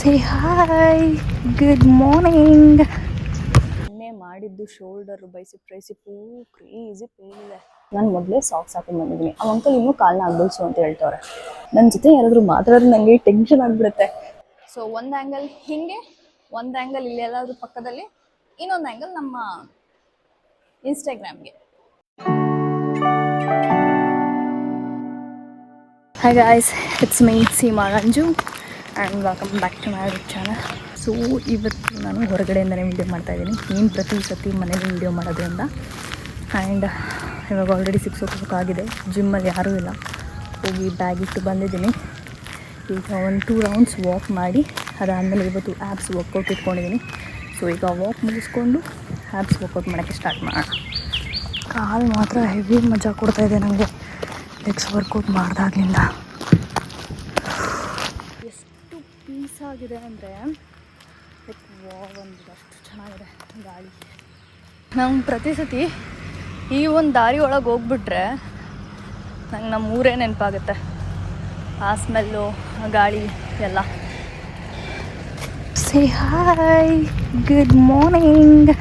ಸೇ hi, good morning. ನಿನ್ನೆ ಮಾಡಿದ್ದು shoulder bicep ಟ್ರೈಸಿಪು crazy pain ಇದೆ. ನಾನು ಮೊದಲೇ ಸಾಕ್ಸ್ ಹಾಕೊಂಡು ಬಂದಿದ್ದೀನಿ. ಆ ಅಂಕಲ್ ಇನ್ನೂ ಕಾಲನ್ನ ಅಗ್ಗಲ್ಸು ಅಂತ ಹೇಳ್ತವ್ರೆ. ನನ್ನ ಜೊತೆ ಯಾರಾದರೂ ಮಾತಾಡಿದ್ರೆ ನನಗೆ ಟೆನ್ಷನ್ ಆಗಿಬಿಡುತ್ತೆ. ಸೊ ಒಂದು ಆ್ಯಂಗಲ್ ಹಿಂಗೆ, ಒಂದು ಆ್ಯಂಗಲ್ ಇಲ್ಲಿ ಎಲ್ಲಾದರೂ ಪಕ್ಕದಲ್ಲಿ, ಇನ್ನೊಂದು ಆ್ಯಂಗಲ್ ನಮ್ಮ ಇನ್ಸ್ಟಾಗ್ರಾಮ್ಗೆ. Hi guys, it's me Seema Ranju and welcome back to my YouTube channel. So ಇವತ್ತು ನಾನು ಹೊರಗಡೆಯಿಂದನೇ ವೀಡಿಯೋ ಮಾಡ್ತಾಯಿದ್ದೀನಿ. ಏನು ಪ್ರತಿ ಸತಿ ಮನೇಲಿ ವೀಡಿಯೋ ಮಾಡೋದ್ರಿಂದ. ಆ್ಯಂಡ್ ಇವಾಗ ಆಲ್ರೆಡಿ 6 o'clock ಆಗಿದೆ. ಜಿಮ್ಮಲ್ಲಿ ಯಾರೂ ಇಲ್ಲ. ಹೋಗಿ ಬ್ಯಾಗ್ ಇಟ್ಟು ಬಂದಿದ್ದೀನಿ. ಈಗ 1-2 ರೌಂಡ್ಸ್ ವಾಕ್ ಮಾಡಿ ಅದಾದಮೇಲೆ ಇವತ್ತು ಆ್ಯಬ್ಸ್ ವರ್ಕೌಟ್ ಇಟ್ಕೊಂಡಿದ್ದೀನಿ. ಸೊ ಈಗ ವಾಕ್ ಮುಗಿಸ್ಕೊಂಡು ಆ್ಯಬ್ಸ್ ವರ್ಕೌಟ್ ಮಾಡೋಕ್ಕೆ ಸ್ಟಾರ್ಟ್ ಮಾಡೋಣ. ಕಾಲು ಮಾತ್ರ ಹೆವಿ ಮಜಾ ಕೊಡ್ತಾಯಿದೆ ನನಗೆ ಲೆಗ್ಸ್ ವರ್ಕೌಟ್ ಮಾಡಿದಾಗಲಿಂದ. ಎಷ್ಟು ಪೀಸ್ ಆಗಿದೆ ಅಂದರೆ ಒಂದು ಅಷ್ಟು ಚೆನ್ನಾಗಿದೆ ಗಾಳಿ. ನಂಗೆ ಪ್ರತಿ ಸತಿ ಈ ಒಂದು ದಾರಿ ಒಳಗೆ ಹೋಗ್ಬಿಟ್ರೆ ನಂಗೆ ನಮ್ಮ ಊರೇ ನೆನಪಾಗುತ್ತೆ. ಆ ಸ್ಮೆಲ್ಲು, ಗಾಳಿ ಎಲ್ಲ. Say hi, good morning.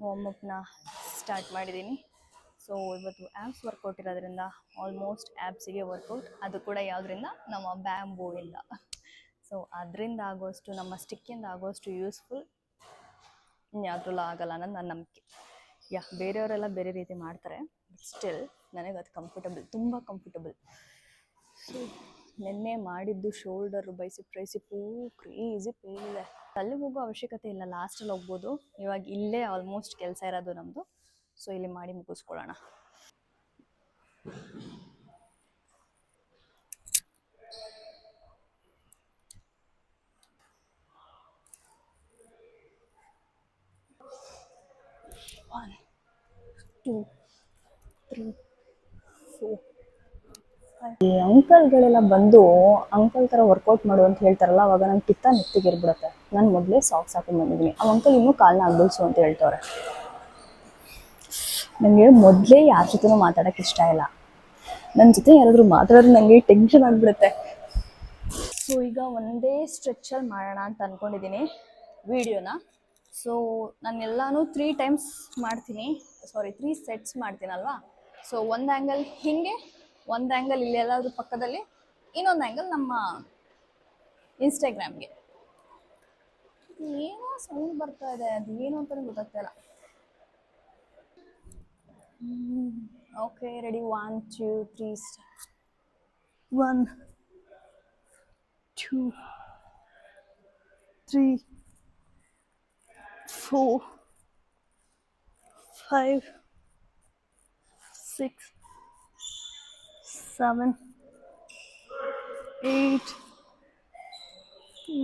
ವಾರ್ಮಪ್ನ ಸ್ಟಾರ್ಟ್ ಮಾಡಿದ್ದೀನಿ. ಸೊ ಇವತ್ತು ಆ್ಯಬ್ಸ್ ವರ್ಕೌಟ್ ಇರೋದ್ರಿಂದ ಆಲ್ಮೋಸ್ಟ್ ಆ್ಯಬ್ಸಿಗೆ ವರ್ಕೌಟ್, ಅದು ಕೂಡ ಯಾವುದರಿಂದ, ನಮ್ಮ ಬ್ಯಾಂಬೂಯಿಂದ. ಸೊ ಅದರಿಂದ ಆಗೋಷ್ಟು, ನಮ್ಮ ಸ್ಟಿಕ್ಕಿಂದ ಆಗೋಷ್ಟು ಯೂಸ್ಫುಲ್ ಇನ್ಯಾವುದ್ರಲ್ಲೂ ಆಗಲ್ಲ ಅನ್ನೋದು ನನ್ನ ನಂಬಿಕೆ. ಬೇರೆಯವರೆಲ್ಲ ಬೇರೆ ರೀತಿ ಮಾಡ್ತಾರೆ, ಬಟ್ ಸ್ಟಿಲ್ ನನಗೆ ಅದು ಕಂಫರ್ಟಬಲ್, ತುಂಬ ಕಂಫರ್ಟಬಲ್. ಸೊ ನಿನ್ನೆ ಮಾಡಿದ್ದು ಶೋಲ್ಡರ್ ಬೈಸಿಪ್ ಟ್ರೈಸಿಪು ಕ್ರೇಜಿ ಪೇನ್ ಇದೆ. ಅಲ್ಲಿಗೆ ಹೋಗೋ ಅವಶ್ಯಕತೆ ಇಲ್ಲ, ಲಾಸ್ಟಲ್ಲಿ ಹೋಗ್ಬೋದು. ಇವಾಗ ಇಲ್ಲೇ ಆಲ್ಮೋಸ್ಟ್ ಕೆಲಸ ಇರೋದು ನಮ್ಮದು. ಸೊ ಇಲ್ಲಿ ಮಾಡಿ ಮುಗಿಸ್ಕೊಳ್ಳೋಣ. One, 2, 3, 4, 5. ಈ ಅಂಕಲ್ಗಳೆಲ್ಲ ಬಂದು ಅಂಕಲ್ ಥರ ವರ್ಕೌಟ್ ಮಾಡು ಅಂತ ಹೇಳ್ತಾರಲ್ಲ, ಅವಾಗ ನನ್ನ ಪಿತ್ತ ನೆತ್ತಿಗಿರ್ಬಿಡುತ್ತೆ. ನಾನು ಮೊದಲೇ ಸಾಕ್ಸ್ ಹಾಕೊಂಡು ಬಂದಿದ್ದೀನಿ. ಆ ಅಂಕಲ್ ಇನ್ನೂ ಕಾಲನ್ನ ಅಗ್ಗಲ್ಸು ಅಂತ ಹೇಳ್ತವ್ರೆ. ನನಗೆ ಮೊದಲೇ ಯಾರ ಜೊತೆನೂ ಮಾತಾಡೋಕ್ಕೆ ಇಷ್ಟ ಇಲ್ಲ. ನನ್ನ ಜೊತೆ ಯಾರಾದರೂ ಮಾತಾಡಿದ್ರೆ ನನಗೆ ಟೆನ್ಷನ್ ಆಗಿಬಿಡುತ್ತೆ. ಸೊ ಈಗ ಒಂದೇ ಸ್ಟ್ರೆಚ್ಚಲ್ಲಿ ಮಾಡೋಣ ಅಂತ ಅಂದ್ಕೊಂಡಿದ್ದೀನಿ ವಿಡಿಯೋನ. ಸೊ ನಾನೆಲ್ಲನೂ 3 ಟೈಮ್ಸ್ ಮಾಡ್ತೀನಿ, 3 ಸೆಟ್ಸ್ ಮಾಡ್ತೀನಲ್ವಾ. ಸೊ ಒಂದು ಆ್ಯಂಗಲ್ ಹಿಂಗೆ, ಒಂದು ಆ್ಯಂಗಲ್ ಇಲ್ಲಿ ಎಲ್ಲಾದರೂ ಪಕ್ಕದಲ್ಲಿ, ಇನ್ನೊಂದು ಆ್ಯಂಗಲ್ ನಮ್ಮ ಇನ್ಸ್ಟಾಗ್ರಾಮ್ಗೆ. ಏನೋ ಸೌಂಡ್ ಬರ್ತಾ ಇದೆ, ಅದು ಏನು ಅಂತಲೂ ಗೊತ್ತಾಗ್ತಾಯಿಲ್ಲ. Okay, ready. 1, 2, 3 ಸ್ಟಾರ್ಟ್. 1, 2, 3, 4, 5, 6, 7, 8,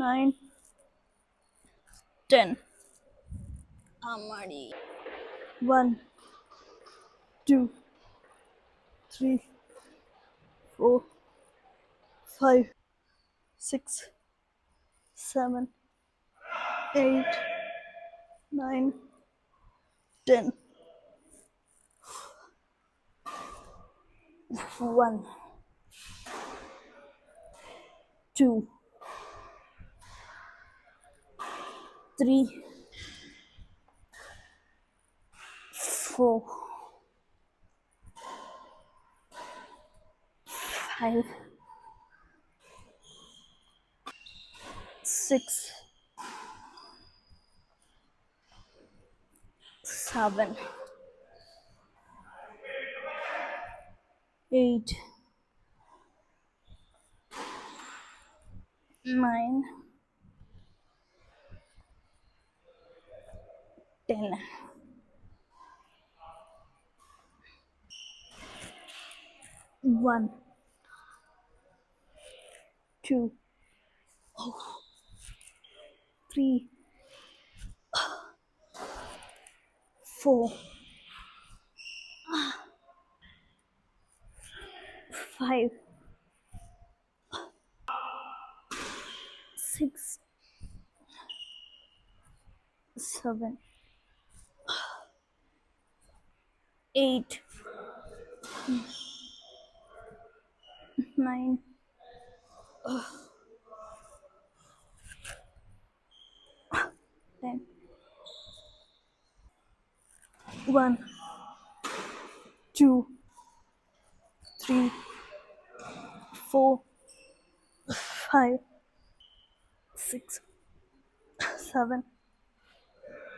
9, 10. ಮಾಡಿ 1, 2, 3, 4, 5, 6, 7, 8, 9, 10. 1, 2, 3, 4, 5, 6, 7, 8, 9, 10. 1, 2, 3, 4, 5, 6, 7, 8, 9, 10. 1, 2, 3, 4, 5, 6, 7,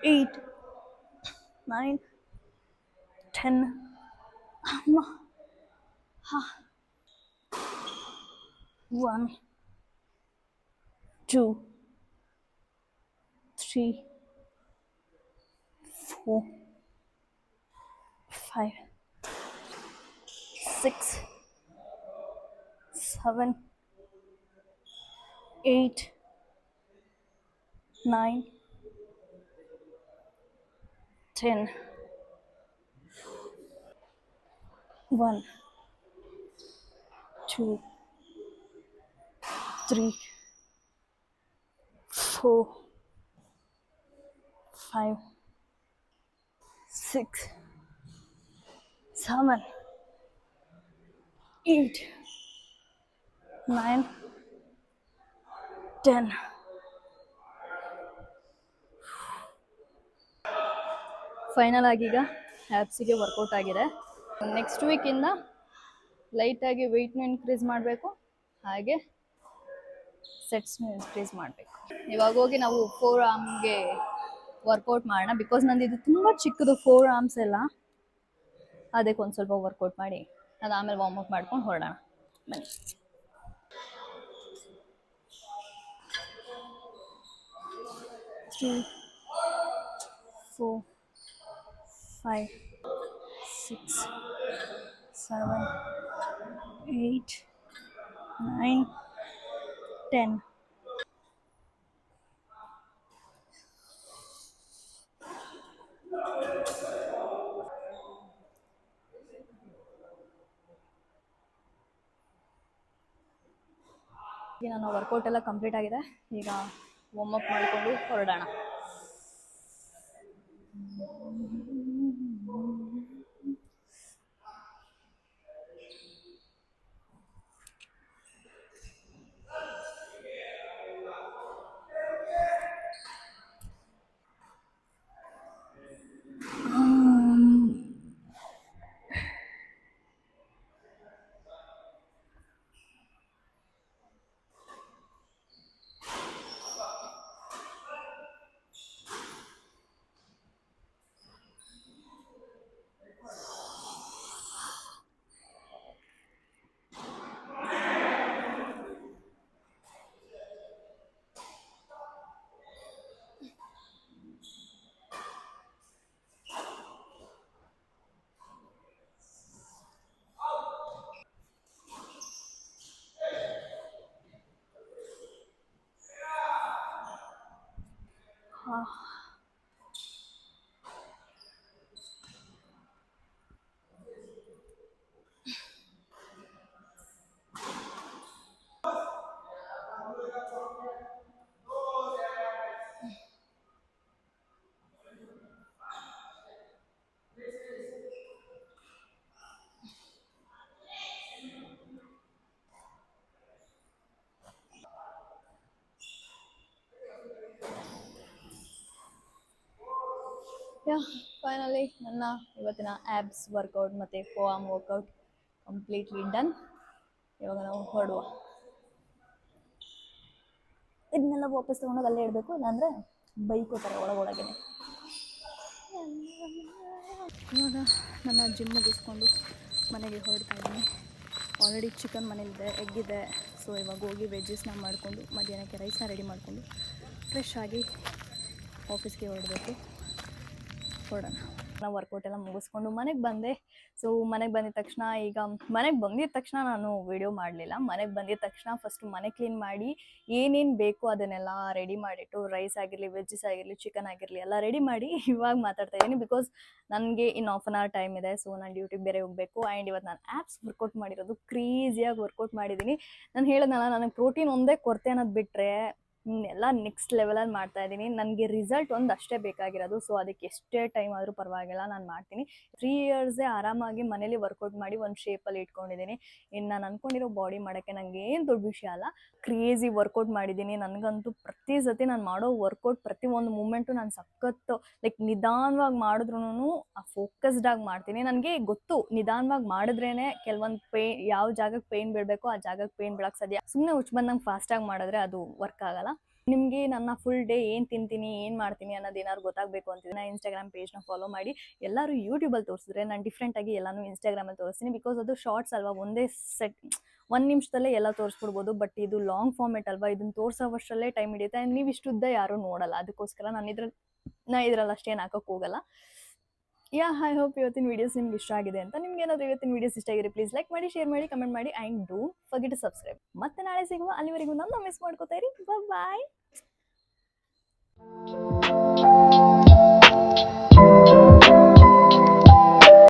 8, 9, 10. ಅಮ್ಮ. 1, 2, 3, 4, 5, 6, 7, 8, 9, 10. 1, 2, 3, 4, 5, 6, 7, 8, 9, 10. ಫೈನಲ್ ಆಗೀಗ ಆ್ಯಪ್ಸಿಗೆ ವರ್ಕೌಟ್ ಆಗಿದೆ. ನೆಕ್ಸ್ಟ್ ವೀಕಿಂದ ಲೈಟಾಗಿ ವೆಯ್ಟ್ನ ಇನ್ಕ್ರೀಸ್ ಮಾಡಬೇಕು, ಹಾಗೆ ಸೆಟ್ಸ್ನ ಇನ್ಕ್ರೀಸ್ ಮಾಡಬೇಕು. ಇವಾಗ ಹೋಗಿ ನಾವು 4 ಆರ್ಮ್ಗೆ ವರ್ಕೌಟ್ ಮಾಡೋಣ. ಬಿಕಾಸ್ ನಂದು ಇದು ತುಂಬ ಚಿಕ್ಕದು 4 ಆರ್ಮ್ಸ್ ಎಲ್ಲ, ಅದಕ್ಕೆ ಒಂದು ಸ್ವಲ್ಪ ವರ್ಕೌಟ್ ಮಾಡಿ ಅದು ಆಮೇಲೆ ವಾರ್ಮ್ ಅಪ್ ಮಾಡ್ಕೊಂಡು ಹೊರಡೋಣ. ಬನ್ನಿ. Three, 4, 5, 6, 7, 8, 9, 10. ಈಗ ನನ್ನ ವರ್ಕೌಟ್ ಎಲ್ಲ ಕಂಪ್ಲೀಟ್ ಆಗಿದೆ. ಈಗ ವಾರ್ಮ್ ಅಪ್ ಮಾಡಿಕೊಂಡು ಹೊರಡೋಣ. ಫೈನಲಿ ನನ್ನ ಇವತ್ತಿನ ಆ್ಯಬ್ಸ್ ವರ್ಕೌಟ್ ಮತ್ತು ಫೋರ್ಮ್ ವರ್ಕೌಟ್ ಕಂಪ್ಲೀಟ್ಲಿ ಡನ್. ಇವಾಗ ನಾವು ಹೊರಡುವ. ಇದನ್ನೆಲ್ಲ ವಾಪಸ್ ತೊಗೊಂಡೋಗಿ ಅಲ್ಲೇ ಇಡಬೇಕು, ಇಲ್ಲಾಂದರೆ ಬೈಕೋತಾರೆ ಒಳಗೊಳಗೆ. ಇವಾಗ ನನ್ನ ಜಿಮ್ ಮುಗಿಸ್ಕೊಂಡು ಮನೆಗೆ ಹೊರಡ್ತಾ ಇದ್ದೀನಿ. ಆಲ್ರೆಡಿ ಚಿಕನ್ ಮನೇಲಿದೆ, ಎಗ್ ಇದೆ. ಸೊ ಇವಾಗ ಹೋಗಿ ವೆಜ್ಜಸ್ನ ಮಾಡಿಕೊಂಡು ಮಧ್ಯಾಹ್ನಕ್ಕೆ ರೈಸ್ನ ರೆಡಿ ಮಾಡಿಕೊಂಡು ಫ್ರೆಶ್ ಆಗಿ ಆಫೀಸ್ಗೆ ಹೊರಡಬೇಕು. ಹೊರಡೋಣ. ನಾವು ವರ್ಕೌಟ್ ಎಲ್ಲ ಮುಗಿಸ್ಕೊಂಡು ಮನೆಗೆ ಬಂದೆ. ಸೊ ಮನೆಗೆ ಬಂದಿದ ತಕ್ಷಣ ಈಗ ಮನೆಗೆ ಬಂದಿದ ತಕ್ಷಣ ನಾನು ವಿಡಿಯೋ ಮಾಡಲಿಲ್ಲ. ಮನೆಗೆ ಬಂದಿದ ತಕ್ಷಣ ಫಸ್ಟ್ ಮನೆ ಕ್ಲೀನ್ ಮಾಡಿ ಏನೇನು ಬೇಕು ಅದನ್ನೆಲ್ಲ ರೆಡಿ ಮಾಡಿಟ್ಟು, ರೈಸ್ ಆಗಿರಲಿ, ವೆಜ್ಜಸ್ ಆಗಿರಲಿ, ಚಿಕನ್ ಆಗಿರಲಿ ಎಲ್ಲ ರೆಡಿ ಮಾಡಿ ಇವಾಗ ಮಾತಾಡ್ತಾ ಇದ್ದೀನಿ. ಬಿಕಾಸ್ ನನಗೆ ಇನ್ನು ಹಾಫ್ ಆನ್ ಅವರ್ ಟೈಮ್ ಇದೆ. ಸೊ ನಾನು ಡ್ಯೂಟಿಗೆ ಬೇರೆ ಹೋಗಬೇಕು. ಆ್ಯಂಡ್ ಇವತ್ತು ನಾನು ಆ್ಯಪ್ಸ್ ವರ್ಕೌಟ್ ಮಾಡಿರೋದು ಕ್ರೇಜಿಯಾಗಿ ವರ್ಕೌಟ್ ಮಾಡಿದ್ದೀನಿ. ನಾನು ಹೇಳಿದ್ನಲ್ಲ, ನನಗೆ ಪ್ರೋಟೀನ್ ಒಂದೇ ಕೊರತೆ ಅನ್ನೋದು ಬಿಟ್ಟರೆ ಎಲ್ಲ ನೆಕ್ಸ್ಟ್ ಲೆವೆಲಲ್ಲಿ ಮಾಡ್ತಾ ಇದ್ದೀನಿ. ನನಗೆ ರಿಸಲ್ಟ್ ಒಂದು ಅಷ್ಟೇ ಬೇಕಾಗಿರೋದು. ಸೊ ಅದಕ್ಕೆ ಎಷ್ಟೇ ಟೈಮ್ ಆದರೂ ಪರವಾಗಿಲ್ಲ, ನಾನು ಮಾಡ್ತೀನಿ. 3 ಇಯರ್ಸೇ ಆರಾಮಾಗಿ ಮನೇಲಿ ವರ್ಕೌಟ್ ಮಾಡಿ ಒಂದು ಶೇಪಲ್ಲಿ ಇಟ್ಕೊಂಡಿದ್ದೀನಿ. ಇನ್ನು ನಾನು ಅಂದ್ಕೊಂಡಿರೋ ಬಾಡಿ ಮಾಡೋಕ್ಕೆ ನನಗೆ ಏನು ದೊಡ್ಡ ವಿಷಯ ಅಲ್ಲ. ಕ್ರೇಜಿ ವರ್ಕೌಟ್ ಮಾಡಿದ್ದೀನಿ. ನನಗಂತೂ ಪ್ರತಿ ಸತಿ ನಾನು ಮಾಡೋ ವರ್ಕೌಟ್ ಪ್ರತಿಯೊಂದು ಮೂಮೆಂಟು ನಾನು ಸಖತ್ತು ಲೈಕ್ ನಿಧಾನವಾಗಿ ಮಾಡಿದ್ರೂ ಆ ಫೋಕಸ್ಡಾಗಿ ಮಾಡ್ತೀನಿ. ನನಗೆ ಗೊತ್ತು ನಿಧಾನವಾಗಿ ಮಾಡಿದ್ರೇ ಕೆಲವೊಂದು ಯಾವ ಜಾಗಕ್ಕೆ ಪೇಯ್ನ್ ಬೀಳಬೇಕು ಆ ಜಾಗಕ್ಕೆ ಪೇಯ್ನ್ ಬೀಳಕ್ಕೆ ಸಾಧ್ಯ. ಸುಮ್ಮನೆ ಹುಚ್ಚು ಬಂದಂಗೆ ಫಾಸ್ಟಾಗಿ ಮಾಡಿದ್ರೆ ಅದು ವರ್ಕ್ ಆಗಲ್ಲ. ನಿಮಗೆ ನನ್ನ ಫುಲ್ ಡೇ ಏನು ತಿಂತೀನಿ, ಏನು ಮಾಡ್ತೀನಿ ಅನ್ನೋದು ಏನಾದ್ರು ಗೊತ್ತಾಗಬೇಕು ಅಂತಿದ್ರೆ ನಾನು ಇನ್ಸ್ಟಾಗ್ರಾಮ್ ಪೇಜ್ನ ಫಾಲೋ ಮಾಡಿ. ಎಲ್ಲರೂ ಯೂಟ್ಯೂಬಲ್ಲಿ ತೋರಿಸಿದ್ರೆ ನಾನು ಡಿಫ್ರೆಂಟಾಗಿ ಎಲ್ಲನೂ ಇನ್ಸ್ಟಾಗ್ರಾಮಲ್ಲಿ ತೋರಿಸ್ತೀನಿ. ಬಿಕಾಸ್ ಅದು ಶಾರ್ಟ್ಸ್ ಅಲ್ವಾ, ಒಂದೇ ಸೆಟ್ 1 ನಿಮಿಷದಲ್ಲೇ ಎಲ್ಲ ತೋರಿಸ್ಬಿಡ್ಬೋದು. ಬಟ್ ಇದು ಲಾಂಗ್ ಫಾರ್ಮೆಟ್ ಅಲ್ವಾ, ಇದನ್ನು ತೋರಿಸೋವಷ್ಟರಲ್ಲೇ ಟೈಮ್ ಹಿಡಿಯುತ್ತೆ. ನೀವು ಇಷ್ಟುದ್ದ ಯಾರೂ ನೋಡಲ್ಲ. ಅದಕ್ಕೋಸ್ಕರ ನಾನು ಇದ್ರಲ್ಲಿ ಅಷ್ಟೇನು ಹಾಕೋಕ್ಕೆ ಹೋಗಲ್ಲ. ಐ ಹೋಪ್ ಇವತ್ತಿನ ವೀಡಿಯೋಸ್ ನಿಮ್ಗೆ ಇಷ್ಟ ಆಗಿದೆ ಅಂತ. ನಿಮ್ಗೆ ಏನಾದರೂ ಇವತ್ತಿನ ವೀಡಿಯೋಸ್ ಇಷ್ಟ ಆಗಿದೆ ಪ್ಲೀಸ್ ಲೈಕ್ ಮಾಡಿ, ಶೇರ್ ಮಾಡಿ, ಕಮೆಂಟ್ ಮಾಡಿ. And don't forget to subscribe. ಮತ್ತೆ ನಾಳೆ ಸಿಗುವ. ಅಲ್ಲಿವರೆಗೂ ನನ್ನ ಮಿಸ್ ಮಾಡ್ಕೋತಾ ಇರಿ. ಬಾಯ್.